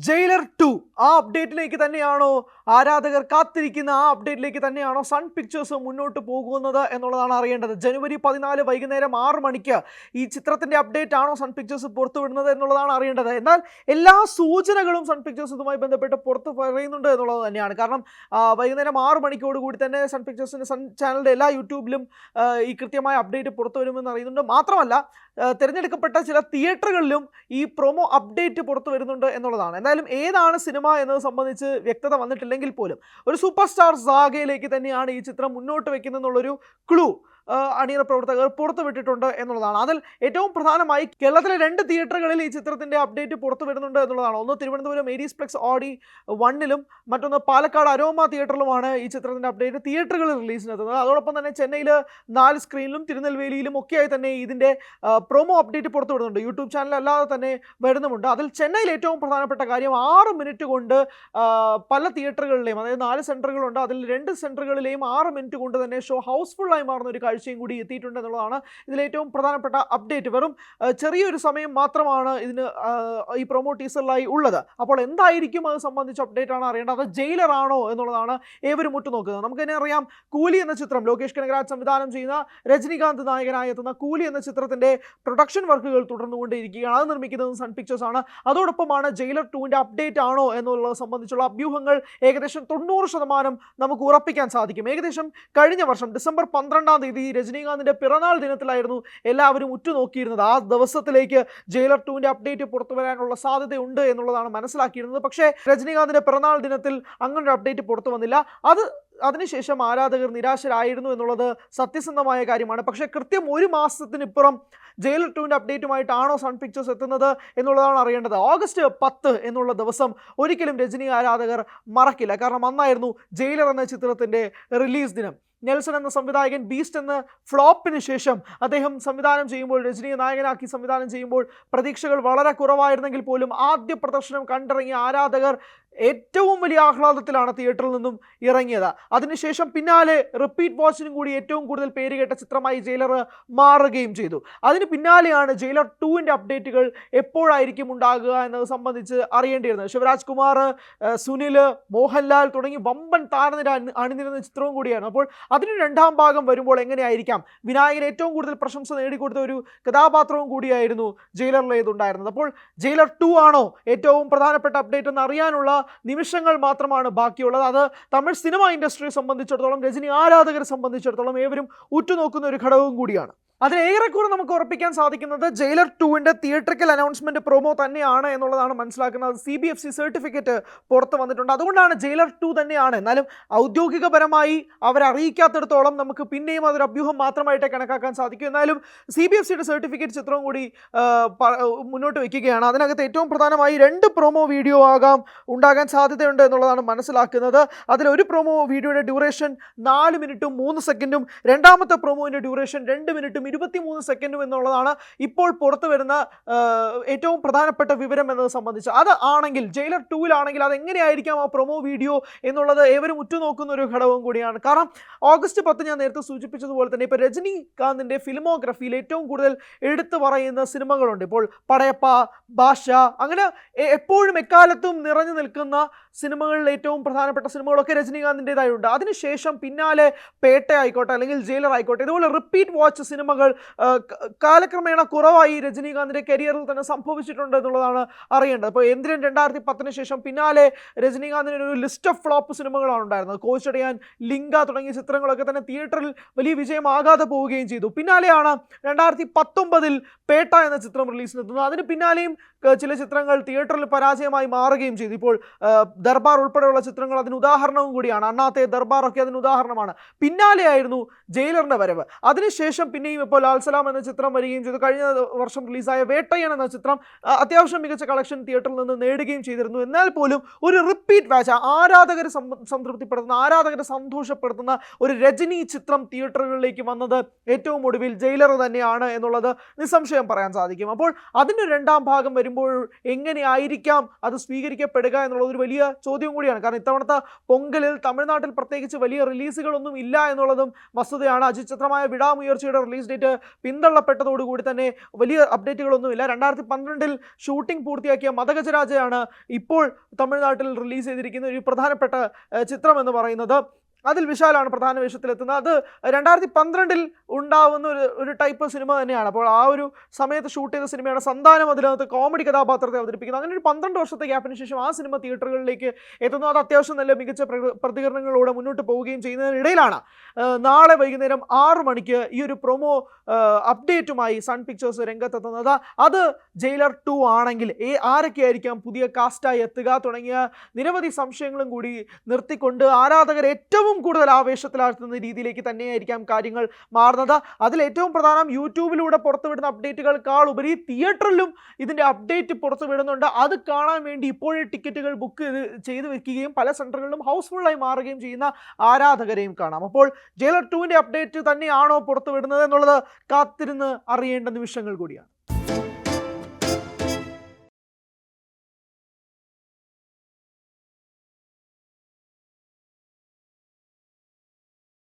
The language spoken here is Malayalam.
ജയിലർ 2 ആ അപ്ഡേറ്റിലേക്ക് തന്നെയാണോ ആരാധകർ കാത്തിരിക്കുന്ന ആ അപ്ഡേറ്റിലേക്ക് തന്നെയാണോ സൺ പിക്ചേഴ്സ് മുന്നോട്ട് പോകുന്നത് എന്നുള്ളതാണ് അറിയേണ്ടത്. ജനുവരി 14 വൈകുന്നേരം 6 മണിക്ക് ഈ ചിത്രത്തിന്റെ അപ്ഡേറ്റ് ആണോ സൺ പിക്ചേഴ്സ് പുറത്തുവിടുന്നത് എന്നുള്ളതാണ് അറിയേണ്ടത്. എന്നാൽ എല്ലാ സൂചനകളും സൺ പിക്ചേഴ്സ് ഇതുമായി ബന്ധപ്പെട്ട് പുറത്ത് പറയുന്നുണ്ട് എന്നുള്ളത് തന്നെയാണ്. കാരണം വൈകുന്നേരം 6 മണിക്കോട് കൂടി തന്നെ സൺ പിക്ചേഴ്സിന്റെ സൺ ചാനലിന്റെ എല്ലാ യൂട്യൂബിലും ഈ കൃത്യമായ അപ്ഡേറ്റ് പുറത്തു വരുമെന്ന് അറിയുന്നുണ്ട്. മാത്രമല്ല തിരഞ്ഞെടുക്കപ്പെട്ട ചില തിയേറ്ററുകളിലും ഈ പ്രൊമോ അപ്ഡേറ്റ് പുറത്തു വരുന്നുണ്ട് എന്നുള്ളതാണ്. എന്തായാലും ഏതാണ് സിനിമ എന്നത് സംബന്ധിച്ച് വ്യക്തത വന്നിട്ടില്ലെങ്കിൽ പോലും ഒരു സൂപ്പർ സ്റ്റാർ സാഗയിലേക്ക് തന്നെയാണ് ഈ ചിത്രം മുന്നോട്ട് വെക്കുന്നതെന്നുള്ളൊരു ക്ലൂ അണിയറ പ്രവർത്തകർ പുറത്തുവിട്ടിട്ടുണ്ട് എന്നുള്ളതാണ്. അതിൽ ഏറ്റവും പ്രധാനമായി കേരളത്തിലെ 2 തിയേറ്ററുകളിൽ ഈ ചിത്രത്തിന്റെ അപ്ഡേറ്റ് പുറത്തു വരുന്നുണ്ട് എന്നുള്ളതാണ്. ഒന്ന് തിരുവനന്തപുരം ഏരീസ് പ്ലെക്സ് ഓഡി 1-ലും മറ്റൊന്ന് പാലക്കാട് അരോമ തിയേറ്ററിലുമാണ് ഈ ചിത്രത്തിന്റെ അപ്ഡേറ്റ് തിയേറ്ററുകളിൽ റിലീസിനെത്തുന്നത്. അതോടൊപ്പം തന്നെ ചെന്നൈയിൽ 4 സ്ക്രീനിലും തിരുനെൽവേലിയിലും ഒക്കെയായി തന്നെ ഇതിന്റെ പ്രൊമോ അപ്ഡേറ്റ് പുറത്തു വിടുന്നുണ്ട്. യൂട്യൂബ് ചാനൽ അല്ലാതെ തന്നെ വരുന്നുമുണ്ട്. അതിൽ ചെന്നൈയിൽ ഏറ്റവും പ്രധാനപ്പെട്ട കാര്യം 6 മിനിറ്റ് കൊണ്ട് പല തിയേറ്ററുകളിലെയും, അതായത് 4 സെന്ററുകളുണ്ട്, അതിൽ 2 സെന്ററുകളിലെയും 6 മിനിറ്റ് കൊണ്ട് തന്നെ ഷോ ഹൗസ്ഫുള്ളായി മാറുന്ന ഒരു കാഴ്ചയും കൂടി എത്തിയിട്ടുണ്ട് എന്നുള്ളതാണ് ഇതിലേറ്റവും പ്രധാനപ്പെട്ട അപ്ഡേറ്റ്. വെറും ചെറിയൊരു സമയം മാത്രമാണ് ഇതിന് ഈ പ്രൊമോ ടീസറിലായി ഉള്ളത്. അപ്പോൾ എന്തായിരിക്കും അത് സംബന്ധിച്ച അപ്ഡേറ്റ് ആണ് അറിയേണ്ടത്. അത് ജയിലർ ആണോ എന്നുള്ളതാണ് ഏവരും ഉറ്റുനോക്കുന്നത്. നമുക്ക് തന്നെ അറിയാം, കൂലി എന്ന ചിത്രം ലോകേഷ് കനകരാജ് സംവിധാനം ചെയ്യുന്ന രജനികാന്ത് നായകനായി എത്തുന്ന കൂലി എന്ന ചിത്രത്തിന്റെ പ്രൊഡക്ഷൻ വർക്കുകൾ തുടർന്നുകൊണ്ടിരിക്കുകയാണ്. അത് നിർമ്മിക്കുന്നത് സൺ പിക്ചേഴ്സ് ആണ്. അതോടൊപ്പമാണ് ജയിലർ 2ന്റെ അപ്ഡേറ്റ് ആണോ എന്നുള്ളത് സംബന്ധിച്ചുള്ള അഭ്യൂഹങ്ങൾ ഏകദേശം 90% നമുക്ക് ഉറപ്പിക്കാൻ സാധിക്കും. ഏകദേശം കഴിഞ്ഞ വർഷം ഡിസംബർ 12-ാം തീയതി രജനീകാന്തിന്റെ പിറന്നാൾ ദിനത്തിലായിരുന്നു എല്ലാവരും ഉറ്റുനോക്കിയിരുന്നത്. ആ ദിവസത്തിലേക്ക് ജയിലർ 2ന്റെ അപ്ഡേറ്റ് പുറത്തു വരാനുള്ള സാധ്യതയുണ്ട് എന്നുള്ളതാണ് മനസ്സിലാക്കിയിരുന്നത്. പക്ഷേ രജനീകാന്തിന്റെ പിറന്നാൾ ദിനത്തിൽ അങ്ങനൊരു അപ്ഡേറ്റ് പുറത്തു വന്നില്ല. അതിനുശേഷം ആരാധകർ നിരാശരായിരുന്നു എന്നുള്ളത് സത്യസന്ധമായ കാര്യമാണ്. പക്ഷേ കൃത്യം 1 മാസത്തിനിപ്പുറം ജയിലർ 2ന്റെ അപ്ഡേറ്റുമായിട്ടാണോ സൺ പിക്ചേഴ്സ് എത്തുന്നത് എന്നുള്ളതാണ് അറിയേണ്ടത്. ഓഗസ്റ്റ് 10 എന്നുള്ള ദിവസം ഒരിക്കലും രജനി ആരാധകർ മറക്കില്ല. കാരണം അന്നായിരുന്നു ജയിലർ എന്ന ചിത്രത്തിന്റെ റിലീസ് ദിനം. നെൽസൺ എന്ന സംവിധായകൻ ബീസ്റ്റ് എന്ന ഫ്ലോപ്പിന് ശേഷം അദ്ദേഹം സംവിധാനം ചെയ്യുമ്പോൾ, രജനിയെ നായകനാക്കി സംവിധാനം ചെയ്യുമ്പോൾ പ്രതീക്ഷകൾ വളരെ കുറവായിരുന്നെങ്കിൽ പോലും ആദ്യ പ്രദർശനം കണ്ടിറങ്ങിയ ആരാധകർ ഏറ്റവും വലിയ ആഹ്ലാദത്തിലാണ് തിയേറ്ററിൽ നിന്നും ഇറങ്ങിയത്. അതിനുശേഷം പിന്നാലെ റിപ്പീറ്റ് വാച്ചിനും കൂടി ഏറ്റവും കൂടുതൽ പേരുകേട്ട ചിത്രമായി ജയിലർ മാറുകയും ചെയ്തു. അതിന് പിന്നാലെയാണ് ജയിലർ 2ന്റെ അപ്ഡേറ്റുകൾ എപ്പോഴായിരിക്കും ഉണ്ടാകുക എന്നത് സംബന്ധിച്ച് അറിയേണ്ടിയിരുന്നത്. ശിവരാജ് കുമാർ, സുനിൽ, മോഹൻലാൽ തുടങ്ങി വമ്പൻ താരനിര അണിനിരുന്ന ചിത്രവും കൂടിയാണ്. അപ്പോൾ അതിന് 2ാം ഭാഗം വരുമ്പോൾ എങ്ങനെയായിരിക്കാം? വിനായകൻ ഏറ്റവും കൂടുതൽ പ്രശംസ നേടിക്കൊടുത്ത ഒരു കഥാപാത്രവും കൂടിയായിരുന്നു ജയിലറിലേതുണ്ടായിരുന്നത്. അപ്പോൾ ജയിലർ 2 ആണോ ഏറ്റവും പ്രധാനപ്പെട്ട അപ്ഡേറ്റ് എന്ന് അറിയാനുള്ള നിമിഷങ്ങൾ മാത്രമാണ് ബാക്കിയുള്ളത്. അത് തമിഴ് സിനിമ ഇൻഡസ്ട്രിയെ സംബന്ധിച്ചിടത്തോളം, രജനി ആരാധകരെ സംബന്ധിച്ചിടത്തോളം ഏവരും ഉറ്റുനോക്കുന്ന ഒരു ഘടകവും കൂടിയാണ്. അതിലേറെക്കുറെ നമുക്ക് ഉറപ്പിക്കാൻ സാധിക്കുന്നത് ജയിലർ 2ന്റെ തിയേറ്ററിക്കൽ അനൗൺസ്മെന്റ് പ്രൊമോ തന്നെയാണ് എന്നുള്ളതാണ് മനസ്സിലാക്കുന്നത്. CBFC സർട്ടിഫിക്കറ്റ് പുറത്ത് വന്നിട്ടുണ്ട്. അതുകൊണ്ടാണ് ജയിലർ 2 തന്നെയാണ്. എന്നാലും ഔദ്യോഗികപരമായി അവരറിയിക്കാത്തിടത്തോളം നമുക്ക് പിന്നെയും അതൊരു അഭ്യൂഹം മാത്രമായിട്ടേ കണക്കാക്കാൻ സാധിക്കും. എന്നാലും CBFCയുടെ സർട്ടിഫിക്കറ്റ് ചിത്രവും കൂടി മുന്നോട്ട് വയ്ക്കുകയാണ്. അതിനകത്ത് ഏറ്റവും പ്രധാനമായി 2 പ്രൊമോ വീഡിയോ ഉണ്ടാകാൻ സാധ്യതയുണ്ട് എന്നുള്ളതാണ് മനസ്സിലാക്കുന്നത്. അതിലൊരു പ്രൊമോ വീഡിയോയുടെ ഡ്യൂറേഷൻ 4 മിനിറ്റും 3 സെക്കൻഡും, രണ്ടാമത്തെ പ്രൊമോവിൻ്റെ ഡ്യൂറേഷൻ 2 മിനിറ്റും 23 സെക്കൻഡും എന്നുള്ളതാണ് ഇപ്പോൾ പുറത്തു വരുന്ന ഏറ്റവും പ്രധാനപ്പെട്ട വിവരം എന്നത് സംബന്ധിച്ച്. അത് ആണെങ്കിൽ ജയിലർ 2-ലാണെങ്കിൽ അതെങ്ങനെയായിരിക്കാം ആ പ്രൊമോ വീഡിയോ എന്നുള്ളത് ഏവരും ഉറ്റുനോക്കുന്ന ഒരു ഘടകവും കൂടിയാണ്. കാരണം ഓഗസ്റ്റ് 10 ഞാൻ നേരത്തെ സൂചിപ്പിച്ചതുപോലെ തന്നെ ഇപ്പോൾ രജനികാന്തിൻ്റെ ഫിലിമോഗ്രഫിയിൽ ഏറ്റവും കൂടുതൽ എടുത്തു പറയുന്ന സിനിമകളുണ്ട്. ഇപ്പോൾ പടയപ്പ, ഭാഷ, അങ്ങനെ എപ്പോഴും എക്കാലത്തും നിറഞ്ഞു നിൽക്കുന്ന സിനിമകളിൽ ഏറ്റവും പ്രധാനപ്പെട്ട സിനിമകളൊക്കെ രജനികാന്തിൻ്റെതായുണ്ട്. അതിനുശേഷം പിന്നാലെ പേട്ട ആയിക്കോട്ടെ അല്ലെങ്കിൽ ജയിലർ ആയിക്കോട്ടെ, ഇതുപോലെ റിപ്പീറ്റ് വാച്ച് സിനിമകൾ കാലക്രമേണ കുറവായി രജനീകാന്തിന്റെ കരിയറിൽ തന്നെ സംഭവിച്ചിട്ടുണ്ട് എന്നുള്ളതാണ് അറിയേണ്ടത്. ഇപ്പോൾ എന്തിരൻ 2010 ശേഷം പിന്നാലെ രജനീകാന്തിന് ഒരു ലിസ്റ്റ് ഓഫ് ഫ്ലോപ്പ് സിനിമകളാണ് ഉണ്ടായിരുന്നത്. കോച്ചടിയാൻ, ലിംഗ തുടങ്ങിയ ചിത്രങ്ങളൊക്കെ തന്നെ തിയേറ്ററിൽ വലിയ വിജയമാകാതെ പോവുകയും ചെയ്തു. പിന്നാലെയാണ് 2019 പേട്ട എന്ന ചിത്രം റിലീസിനെത്തുന്നത്. അതിന് പിന്നാലെയും ചില ചിത്രങ്ങൾ തിയേറ്ററിൽ പരാജയമായി മാറുകയും ചെയ്തു. ഇപ്പോൾ ദർബാർ ഉൾപ്പെടെയുള്ള ചിത്രങ്ങൾ അതിന് ഉദാഹരണവും കൂടിയാണ്. അണ്ണാത്തെ, ദർബാറൊക്കെ അതിന് ഉദാഹരണമാണ്. പിന്നാലെയായിരുന്നു ജയിലറിന്റെ വരവ്. അതിനുശേഷം പിന്നെയും ഇപ്പോൾ ലാൽസലാം എന്ന ചിത്രം വരികയും ചെയ്തു. കഴിഞ്ഞ വർഷം റിലീസായ വേട്ടയ്യൻ എന്ന ചിത്രം അത്യാവശ്യം മികച്ച കളക്ഷൻ തിയേറ്ററിൽ നിന്ന് നേടുകയും ചെയ്തിരുന്നു. എന്നാൽ പോലും ഒരു റിപ്പീറ്റ് വാച്ച്, ആരാധകരെ സംതൃപ്തിപ്പെടുത്തുന്ന, ആരാധകരെ സന്തോഷപ്പെടുത്തുന്ന ഒരു രജനി ചിത്രം തിയേറ്ററുകളിലേക്ക് വന്നത് ഏറ്റവും ഒടുവിൽ ജയിലർ തന്നെയാണ് എന്നുള്ളത് നിസ്സംശയം പറയാൻ സാധിക്കും. അപ്പോൾ അതിന് 2ാം ഭാഗം വരുമ്പോൾ എങ്ങനെയായിരിക്കാം അത് സ്വീകരിക്കപ്പെടുക എന്നുള്ളത് ഒരു വലിയ ചോദ്യം കൂടിയാണ്. കാരണം ഇത്തവണത്തെ പൊങ്കലിൽ തമിഴ്നാട്ടിൽ പ്രത്യേകിച്ച് വലിയ റിലീസുകളൊന്നും ഇല്ല എന്നുള്ളതും വസ്തുതയാണ്. അതിചിത്രമായ വിടാമുയർച്ചയുടെ റിലീസ് ഡേറ്റ് പിന്തള്ളപ്പെട്ടതോടുകൂടി തന്നെ വലിയ അപ്ഡേറ്റുകളൊന്നുമില്ല. 2012 ഷൂട്ടിംഗ് പൂർത്തിയാക്കിയ മദഗജരാജയാണ് ഇപ്പോൾ തമിഴ്നാട്ടിൽ റിലീസ് ചെയ്തിരിക്കുന്ന ഒരു പ്രധാനപ്പെട്ട ചിത്രം എന്ന് പറയുന്നത്. അതിൽ വിശാലാണ് പ്രധാന വേഷത്തിലെത്തുന്നത്. അത് 2012 ഉണ്ടാവുന്ന ഒരു ടൈപ്പ് സിനിമ തന്നെയാണ്. അപ്പോൾ ആ ഒരു സമയത്ത് ഷൂട്ട് ചെയ്ത സിനിമയാണ് സന്താനം. അതിനകത്ത് കോമഡി കഥാപാത്രത്തെ അവതരിപ്പിക്കുന്നത്. അങ്ങനെ ഒരു 12 വർഷത്തെ ഗ്യാപ്പിന് ശേഷം ആ സിനിമ തിയേറ്ററുകളിലേക്ക് എത്തുന്നു. അത് അത്യാവശ്യം നല്ല മികച്ച പ്രതികരണങ്ങളോടെ മുന്നോട്ട് പോവുകയും ചെയ്യുന്നതിനിടയിലാണ് നാളെ വൈകുന്നേരം 6 മണിക്ക് ഈ ഒരു പ്രൊമോ അപ്ഡേറ്റുമായി സൺ പിക്ചേഴ്സ് രംഗത്തെത്തുന്നത്. അത് ജയിലർ 2 ആണെങ്കിൽ ആരൊക്കെയായിരിക്കാം പുതിയ കാസ്റ്റായി എത്തുക തുടങ്ങിയ നിരവധി സംശയങ്ങളും കൂടി നിർത്തിക്കൊണ്ട് ആരാധകർ ഏറ്റവും കൂടുതൽ ആവേശത്തിലാഴ്ത്തുന്ന രീതിയിലേക്ക് തന്നെയായിരിക്കാം കാര്യങ്ങൾ മാറുന്നത്. അതിൽ ഏറ്റവും പ്രധാനം യൂട്യൂബിലൂടെ പുറത്തുവിടുന്ന അപ്ഡേറ്റുകൾക്കാൾ ഉപരി തിയേറ്ററിലും ഇതിൻ്റെ അപ്ഡേറ്റ് പുറത്തുവിടുന്നുണ്ട്. അത് കാണാൻ വേണ്ടി ഇപ്പോഴേ ടിക്കറ്റുകൾ ബുക്ക് ചെയ്ത് വെക്കുകയും പല സെൻറ്ററുകളിലും ഹൗസ്ഫുള്ളായി മാറുകയും ചെയ്യുന്ന ആരാധകരെയും കാണാം. അപ്പോൾ ജയിലർ 2ൻ്റെ അപ്ഡേറ്റ് തന്നെയാണോ പുറത്തുവിടുന്നത് എന്നുള്ളത് കാത്തിരുന്ന് അറിയേണ്ട നിമിഷങ്ങൾ കൂടിയാണ്.